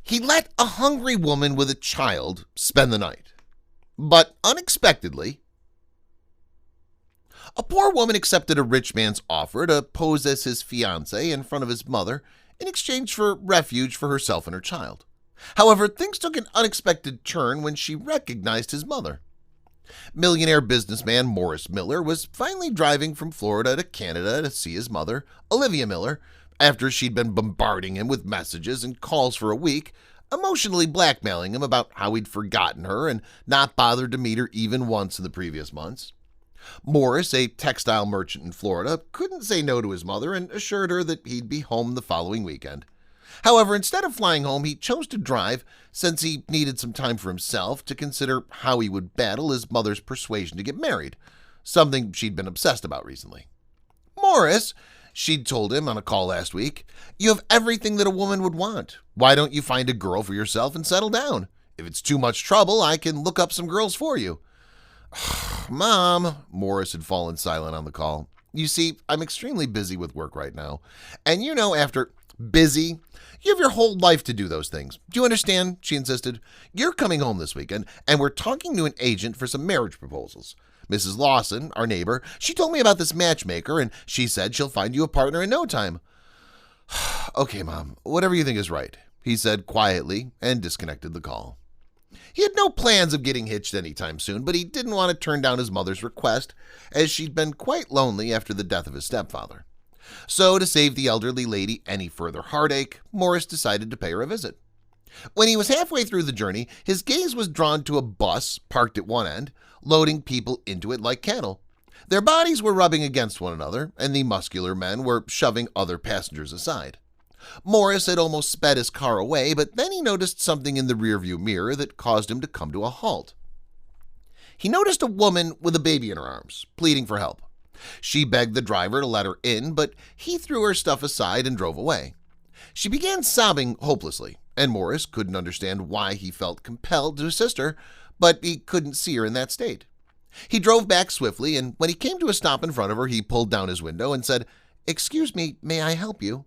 He let a hungry woman with a child spend the night. But unexpectedly, a poor woman accepted a rich man's offer to pose as his fiancée in front of his mother in exchange for refuge for herself and her child. However, things took an unexpected turn when she recognized his mother. Millionaire businessman Morris Miller was finally driving from Florida to Canada to see his mother, Olivia Miller, after she'd been bombarding him with messages and calls for a week, emotionally blackmailing him about how he'd forgotten her and not bothered to meet her even once in the previous months. Morris, a textile merchant in Florida, couldn't say no to his mother and assured her that he'd be home the following weekend. However, instead of flying home, he chose to drive since he needed some time for himself to consider how he would battle his mother's persuasion to get married, something she'd been obsessed about recently. Morris, she'd told him on a call last week, you have everything that a woman would want. Why don't you find a girl for yourself and settle down? If it's too much trouble, I can look up some girls for you. Mom, Morris had fallen silent on the call. You see, I'm extremely busy with work right now. And after busy, you have your whole life to do those things. Do you understand? She insisted. You're coming home this weekend, and we're talking to an agent for some marriage proposals. Mrs. Lawson, our neighbor, she told me about this matchmaker, and she said she'll find you a partner in no time. Okay, Mom, whatever you think is right, he said quietly and disconnected the call. He had no plans of getting hitched anytime soon, but he didn't want to turn down his mother's request, as she'd been quite lonely after the death of his stepfather. So, to save the elderly lady any further heartache, Morris decided to pay her a visit. When he was halfway through the journey, his gaze was drawn to a bus parked at one end, loading people into it like cattle. Their bodies were rubbing against one another, and the muscular men were shoving other passengers aside. Morris had almost sped his car away, but then he noticed something in the rearview mirror that caused him to come to a halt. He noticed a woman with a baby in her arms, pleading for help. She begged the driver to let her in, but he threw her stuff aside and drove away. She began sobbing hopelessly, and Morris couldn't understand why he felt compelled to assist her, but he couldn't see her in that state. He drove back swiftly, and when he came to a stop in front of her, he pulled down his window and said, "Excuse me, may I help you?"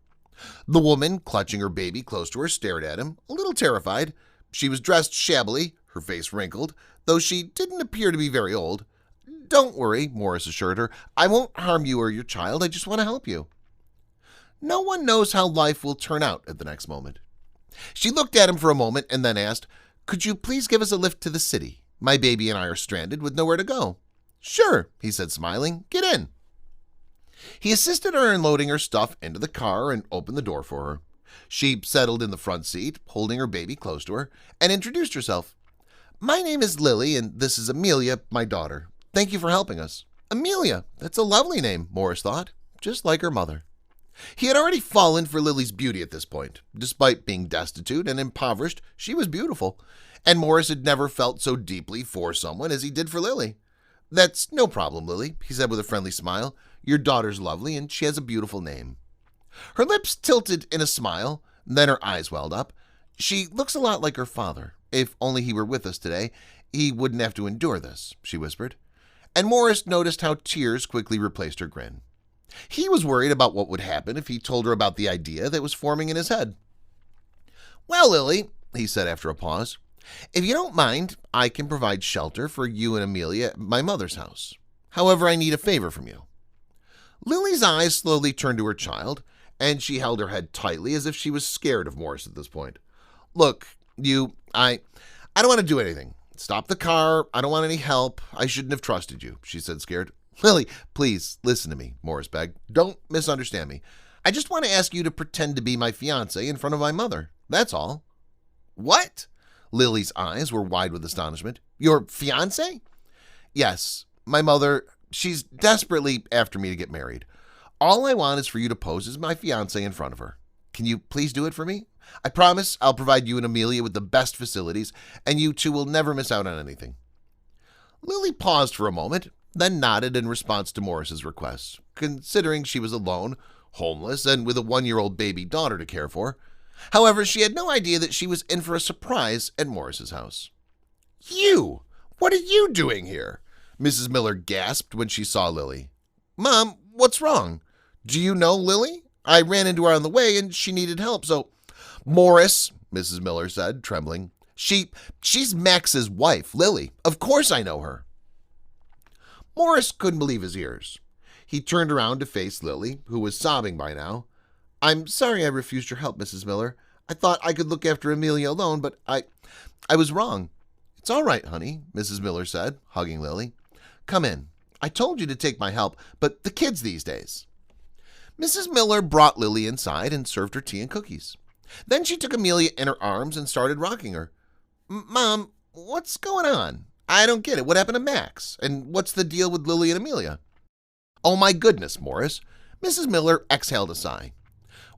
The woman, clutching her baby close to her, stared at him, a little terrified. She was dressed shabbily, her face wrinkled, though she didn't appear to be very old. "Don't worry," Morris assured her. "I won't harm you or your child. I just want to help you." No one knows how life will turn out at the next moment. She looked at him for a moment and then asked, "Could you please give us a lift to the city? My baby and I are stranded with nowhere to go." "Sure," he said, smiling. "Get in." He assisted her in loading her stuff into the car and opened the door for her. She settled in the front seat, holding her baby close to her, and introduced herself. "My name is Lily, and this is Amelia, my daughter. Thank you for helping us." Amelia, that's a lovely name, Morris thought, just like her mother. He had already fallen for Lily's beauty at this point. Despite being destitute and impoverished, she was beautiful, and Morris had never felt so deeply for someone as he did for Lily. "That's no problem, Lily," he said with a friendly smile. "Your daughter's lovely, and she has a beautiful name." Her lips tilted in a smile, then her eyes welled up. "She looks a lot like her father. If only he were with us today, he wouldn't have to endure this," she whispered. And Morris noticed how tears quickly replaced her grin. He was worried about what would happen if he told her about the idea that was forming in his head. "Well, Lily," he said after a pause, "if you don't mind, I can provide shelter for you and Amelia at my mother's house. However, I need a favor from you." Lily's eyes slowly turned to her child, and she held her head tightly as if she was scared of Morris at this point. "Look, I don't want to do anything. Stop the car. I don't want any help. I shouldn't have trusted you," she said, scared. "Lily, please listen to me," Morris begged. "Don't misunderstand me. I just want to ask you to pretend to be my fiancé in front of my mother. That's all." "What?" Lily's eyes were wide with astonishment. "Your fiancé?" "Yes, my mother. She's desperately after me to get married. All I want is for you to pose as my fiancé in front of her. Can you please do it for me? I promise I'll provide you and Amelia with the best facilities, and you two will never miss out on anything." Lily paused for a moment, then nodded in response to Morris's request, considering she was alone, homeless, and with a 1-year-old baby daughter to care for. However, she had no idea that she was in for a surprise at Morris's house. "You! What are you doing here?" Mrs. Miller gasped when she saw Lily. "Mom, what's wrong? Do you know Lily? I ran into her on the way and she needed help, so—" "Morris," Mrs. Miller said, trembling. She's Max's wife, Lily. Of course I know her. Morris couldn't believe his ears. He turned around to face Lily, who was sobbing by now. I'm sorry I refused your help, Mrs. Miller. I thought I could look after Amelia alone, but I was wrong. It's all right, honey, Mrs. Miller said, hugging Lily. Come in. I told you to take my help, but the kids these days. Mrs. Miller brought Lily inside and served her tea and cookies. Then she took Amelia in her arms and started rocking her. Mom, what's going on? I don't get it. What happened to Max? And what's the deal with Lily and Amelia? Oh my goodness, Morris. Mrs. Miller exhaled a sigh.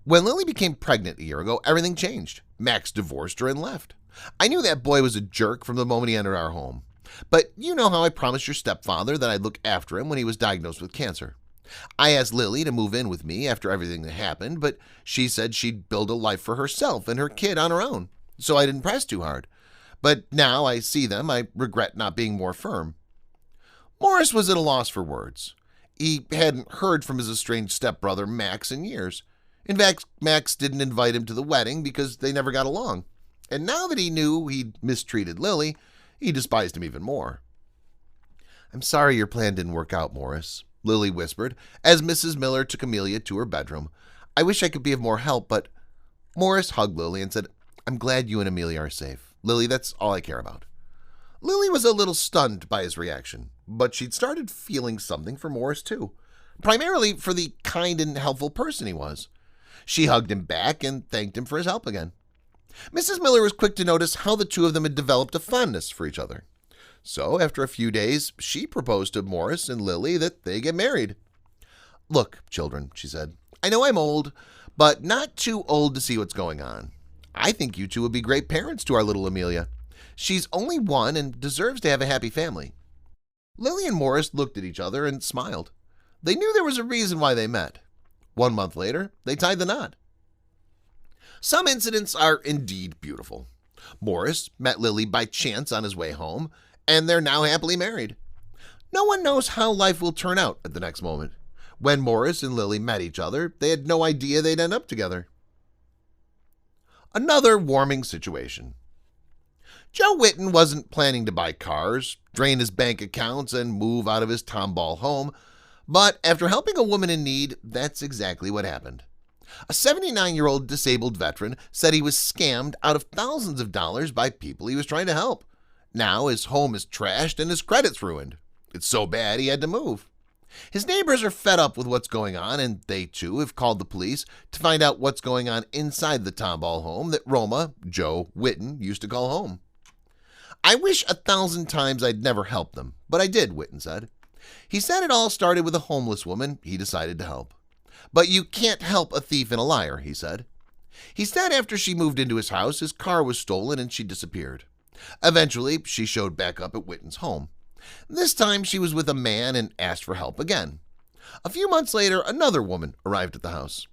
When Lily became pregnant a year ago, everything changed. Max divorced her and left. I knew that boy was a jerk from the moment he entered our home. But you know how I promised your stepfather that I'd look after him when he was diagnosed with cancer. I asked Lily to move in with me after everything that happened, but she said she'd build a life for herself and her kid on her own, so I didn't press too hard. But now I see them, I regret not being more firm. Morris was at a loss for words. He hadn't heard from his estranged stepbrother Max in years. In fact, Max didn't invite him to the wedding because they never got along. And now that he knew he'd mistreated Lily, he despised him even more. I'm sorry your plan didn't work out, Morris, Lily whispered as Mrs. Miller took Amelia to her bedroom. I wish I could be of more help, but Morris hugged Lily and said, I'm glad you and Amelia are safe. Lily, that's all I care about. Lily was a little stunned by his reaction, but she'd started feeling something for Morris too, primarily for the kind and helpful person he was. She hugged him back and thanked him for his help again. Mrs. Miller was quick to notice how the two of them had developed a fondness for each other. So, after a few days, she proposed to Morris and Lily that they get married. Look, children, she said, I know I'm old, but not too old to see what's going on. I think you two would be great parents to our little Amelia. She's only one and deserves to have a happy family. Lily and Morris looked at each other and smiled. They knew there was a reason why they met. 1 month later, they tied the knot. Some incidents are indeed beautiful. Morris met Lily by chance on his way home, and they're now happily married. No one knows how life will turn out at the next moment. When Morris and Lily met each other, they had no idea they'd end up together. Another warming situation. Joe Whitten wasn't planning to buy cars, drain his bank accounts, and move out of his Tomball home, but after helping a woman in need, that's exactly what happened. A 79-year-old disabled veteran said he was scammed out of thousands of dollars by people he was trying to help. Now his home is trashed and his credit's ruined. It's so bad he had to move. His neighbors are fed up with what's going on, and they too have called the police to find out what's going on inside the Tomball home that Roma, Joe Whitten, used to call home. I wish 1,000 times I'd never helped them, but I did, Whitten said. He said it all started with a homeless woman he decided to help. But you can't help a thief and a liar, he said. He said after she moved into his house, his car was stolen and she disappeared. Eventually, she showed back up at Whitten's home. This time, she was with a man and asked for help again. A few months later, another woman arrived at the house.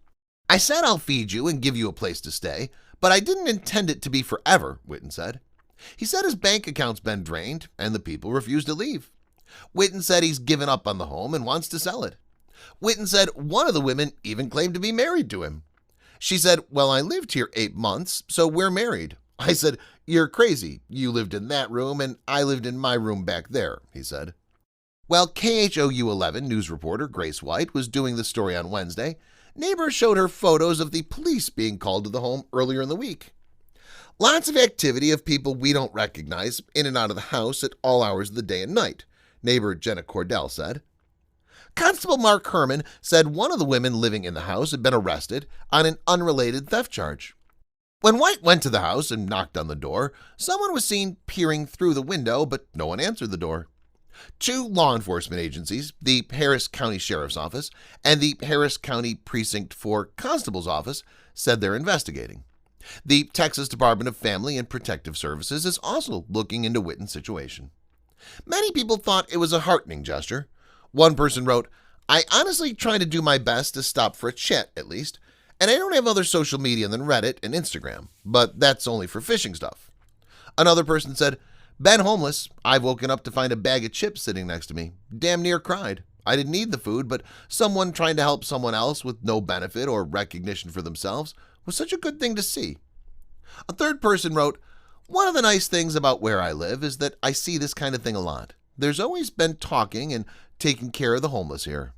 I said I'll feed you and give you a place to stay, but I didn't intend it to be forever, Whitten said. He said his bank account's been drained and the people refused to leave. Whitten said he's given up on the home and wants to sell it. Whitten said one of the women even claimed to be married to him. She said, well, I lived here 8 months, so we're married. I said, you're crazy. You lived in that room and I lived in my room back there, he said. While KHOU 11 news reporter Grace White was doing the story on Wednesday, neighbors showed her photos of the police being called to the home earlier in the week. Lots of activity of people we don't recognize in and out of the house at all hours of the day and night, neighbor Jenna Cordell said. Constable Mark Herman said one of the women living in the house had been arrested on an unrelated theft charge. When White went to the house and knocked on the door, someone was seen peering through the window, but no one answered the door. 2 law enforcement agencies, the Harris County Sheriff's Office and the Harris County Precinct 4 Constable's Office, said they're investigating. The Texas Department of Family and Protective Services is also looking into Whitten's situation. Many people thought it was a heartening gesture. One person wrote, I honestly try to do my best to stop for a chat at least, and I don't have other social media than Reddit and Instagram, but that's only for fishing stuff. Another person said, been homeless. I've woken up to find a bag of chips sitting next to me. Damn near cried. I didn't need the food, but someone trying to help someone else with no benefit or recognition for themselves was such a good thing to see. A third person wrote, "One of the nice things about where I live is that I see this kind of thing a lot. There's always been talking and taking care of the homeless here."